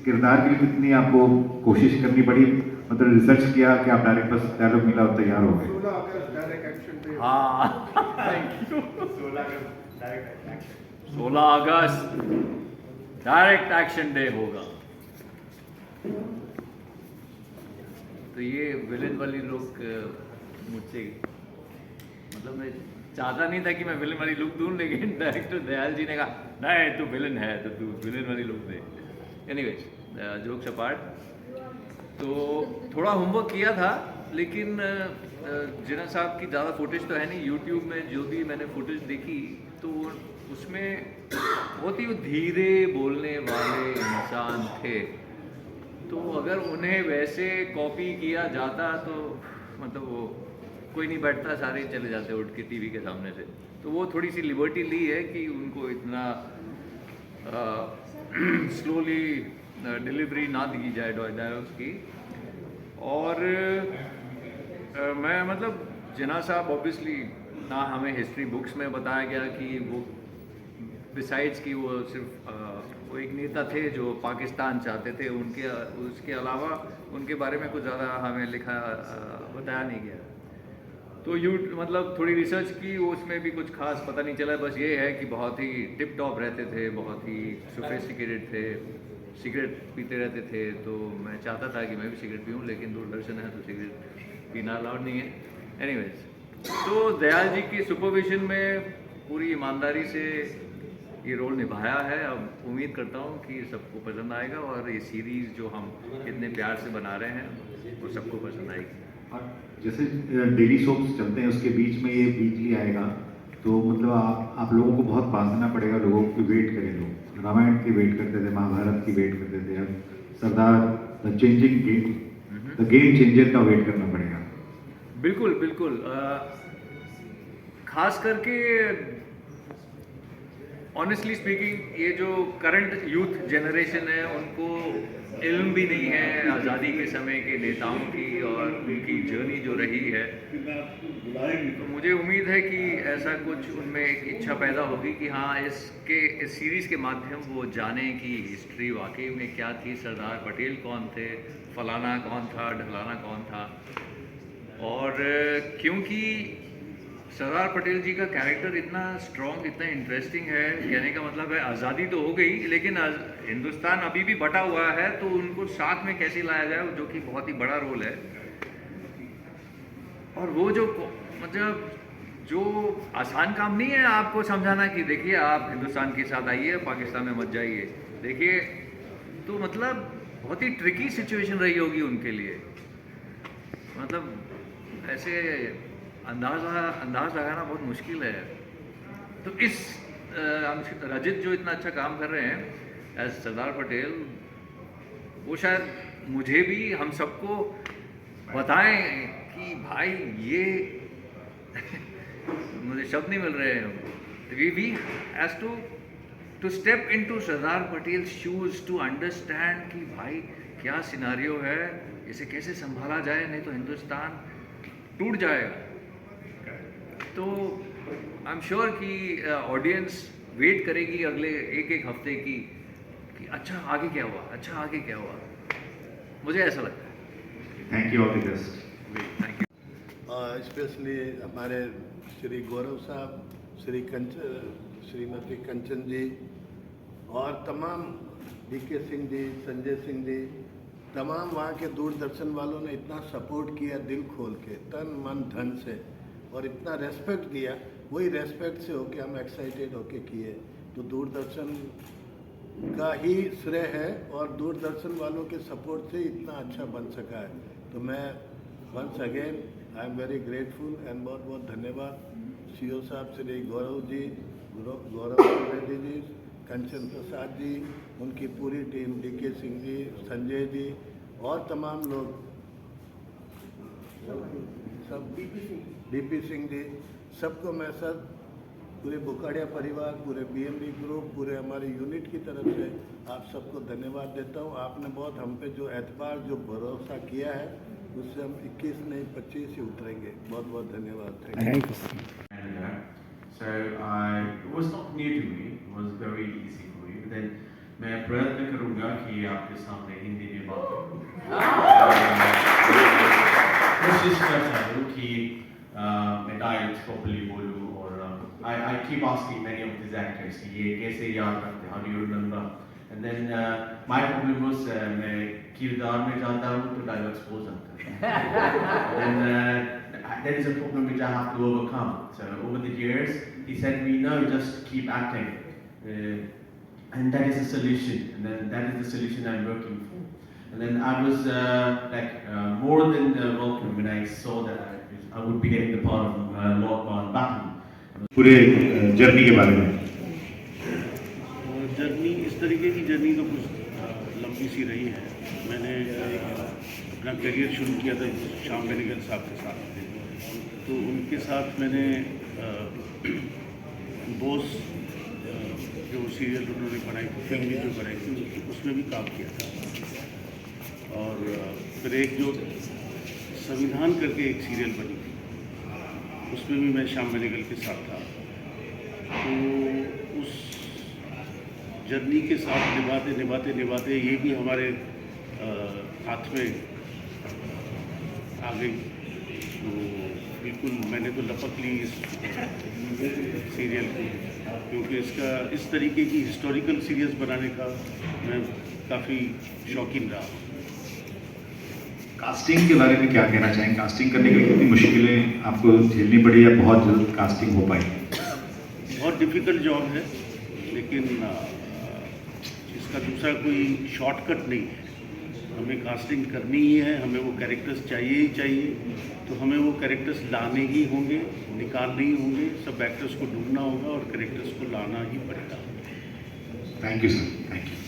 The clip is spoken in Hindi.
किरदार के लिए कितनी आपको कोशिश करनी पड़ी, मतलब रिसर्च किया कि आप डायरेक्ट बस डायलॉग मिला और तैयार हो गए? 16 अगस्त डायरेक्ट एक्शन डे। हाँ thank you. 16 August direct action day होगा। तो ये विलेन वाली लुक मुझसे, मतलब मैं चाहता नहीं था कि मैं विलेन वाली लुक दूं, लेकिन डायरेक्टर दयाल जी ने कहा नहीं तू विलेन है तो तू विलेन वाली लुक दे। एनीवेज जोक्स अपार्ट, तो थोड़ा होमवर्क किया था, लेकिन जिना साहब की ज़्यादा फुटेज तो है नहीं। यूट्यूब में जो भी मैंने फुटेज देखी तो उसमें बहुत ही धीरे बोलने वाले इंसान थे। तो अगर उन्हें वैसे कॉपी किया जाता तो मतलब वो कोई नहीं बैठता, सारे चले जाते उठ के टीवी के सामने से। तो वो थोड़ी सी लिबर्टी ली है कि उनको इतना स्लोली डिलीवरी ना दी जाए डायलॉग्स की। और मैं मतलब जिना साहब ऑब्वियसली ना हमें हिस्ट्री बुक्स में बताया गया कि वो बिसाइड्स कि वो सिर्फ वो एक नेता थे जो पाकिस्तान चाहते थे, उनके उसके अलावा उनके बारे में कुछ ज़्यादा हमें लिखा बताया नहीं गया। तो मतलब थोड़ी रिसर्च की, उसमें भी कुछ खास पता नहीं चला। बस ये है कि बहुत ही टिप टॉप रहते थे, बहुत ही सोफिस्टिकेटेड थे, सिगरेट पीते रहते थे। तो मैं चाहता था कि मैं भी सिगरेट पीऊँ, लेकिन दूरदर्शन है तो सिगरेट पीना अलाउड नहीं है। एनीवेज, तो दयाल जी की सुपरविजन में पूरी ईमानदारी से ये रोल निभाया है। अब उम्मीद करता हूँ कि सबको पसंद आएगा, और ये सीरीज़ जो हम इतने प्यार से बना रहे हैं वो सबको पसंद आएगी। और जैसे डेली सोप्स चलते हैं उसके बीच में ये वीकली आएगा, तो मतलब आप लोगों को बहुत बांधना पड़ेगा, लोगों की वेट करें। लोग रामायण की वेट करते थे, महाभारत की वेट करते थे, अब Sardar the changing game, the game changer का वेट करना पड़ेगा। बिल्कुल बिल्कुल, खास करके ऑनेस्टली स्पीकिंग ये जो करंट यूथ जनरेशन है उनको इल्म भी नहीं है आज़ादी के समय के नेताओं की और उनकी जर्नी जो रही है। तो मुझे उम्मीद है कि ऐसा कुछ उनमें एक इच्छा पैदा होगी कि हाँ इस सीरीज़ के माध्यम वो जाने कि हिस्ट्री वाकई में क्या थी, सरदार पटेल कौन थे, फलाना कौन था, ढलाना कौन था। और क्योंकि सरदार पटेल जी का कैरेक्टर इतना स्ट्रॉन्ग, इतना इंटरेस्टिंग है, कहने का मतलब है आज़ादी तो हो गई लेकिन हिंदुस्तान अभी भी बटा हुआ है, तो उनको साथ में कैसे लाया जाए, जो कि बहुत ही बड़ा रोल है। और वो जो मतलब जो आसान काम नहीं है आपको समझाना कि देखिए आप हिंदुस्तान के साथ आइए, पाकिस्तान में मत जाइए, देखिए। तो मतलब बहुत ही ट्रिकी सिचुएशन रही होगी उनके लिए, मतलब ऐसे अंदाज लगाना बहुत मुश्किल है। तो इस रजित जो इतना अच्छा काम कर रहे हैं एज सरदार पटेल, वो शायद मुझे भी हम सबको बताएं कि भाई ये मुझे शब्द नहीं मिल रहे हैं, we has to step into Sardar Patel shoes to understand कि भाई क्या सिनारियो है, इसे कैसे संभाला जाए, नहीं तो हिंदुस्तान टूट जाएगा। तो आई एम श्योर कि ऑडियंस वेट करेगी अगले एक हफ्ते की कि अच्छा आगे क्या हुआ, अच्छा आगे क्या हुआ, मुझे ऐसा लगता है। Thank you, all the best. Thank you. Specially हमारे श्री गौरव साहब, श्रीमती कंचन जी और तमाम डीके सिंह जी, संजय सिंह जी, तमाम वहाँ के दूरदर्शन वालों ने इतना सपोर्ट किया दिल खोल के, तन मन धन से, और इतना रेस्पेक्ट दिया। वही रेस्पेक्ट से होके हम एक्साइटेड होके किए, तो दूरदर्शन का ही श्रेय है और दूरदर्शन वालों के सपोर्ट से इतना अच्छा बन सका है। तो मैं once again I am very grateful and बहुत बहुत धन्यवाद सीओ साहब श्री गौरव जी, गौरव त्रिवेदी जी, कंचन प्रसाद जी, उनकी पूरी टीम, डीके सिंह जी, संजय जी और तमाम लोग, सब डीपी सिंह जी, सबको मैं सर पूरे बुकाड़िया परिवार, पूरे बीएमबी ग्रुप, पूरे हमारे यूनिट की तरफ से आप सबको धन्यवाद देता हूँ। आपने बहुत हम पे जो एतबार, जो भरोसा किया है, उससे हम 21 नहीं 25 ही उतरेंगे। बहुत बहुत धन्यवाद। Thank you. So it was not new to me, it was very easy for me. But then मैं प्रयत्न करूँगा कि आपके सामने हिंदी में बात करूँ। कोशिश करता हूँ कि मैं डायलेक्ट प्रॉपर्ली बोलूँ और I keep asking many of these actors कि ये कैसे याद रखते हैं, how do you remember? And then my problem was मैं किरदार में जाता हूँ तो डायलॉग्स भूल जाता हूँ। Then that is a problem which I have to overcome. So over the years, he said me, no, just keep acting. And that is the solution, and then that is the solution I'm working for. And then I was more than welcome when I saw that I would be getting the part of Lord Mountbatten. पूरे जर्नी के बारे में जर्नी इस तरीके की जर्नी तो कुछ लंबी सी रही है। मैंने अपना करियर शुरू किया था श्याम बेनेगल साहब के साथ, तो उनके साथ मैंने बोस जो सीरियल उन्होंने बनाई थी, फिल्म भी जो बनाई थी, उसमें भी काम किया था। और फिर एक जो संविधान करके एक सीरियल बनी थी, उसमें भी मैं श्याम बेनेगल के साथ था। तो उस जर्नी के साथ निभाते ये भी हमारे हाथ में आ गई। तो बिल्कुल मैंने तो लपक ली इस सीरियल को, क्योंकि इसका इस तरीके की हिस्टोरिकल सीरीज बनाने का मैं काफ़ी शौकीन रहा। कास्टिंग के बारे में क्या कहना चाहेंगे? कास्टिंग करने के लिए कितनी मुश्किलें आपको झेलनी पड़ी या बहुत जल्द कास्टिंग हो पाई? बहुत डिफ़िकल्ट जॉब है, लेकिन इसका दूसरा कोई शॉर्टकट नहीं है। हमें कास्टिंग करनी ही है, हमें वो कैरेक्टर्स चाहिए ही चाहिए, तो हमें वो कैरेक्टर्स लाने ही होंगे, निकालने ही होंगे, सब एक्टर्स को ढूंढना होगा और कैरेक्टर्स को लाना ही पड़ेगा। Thank you sir, thank you.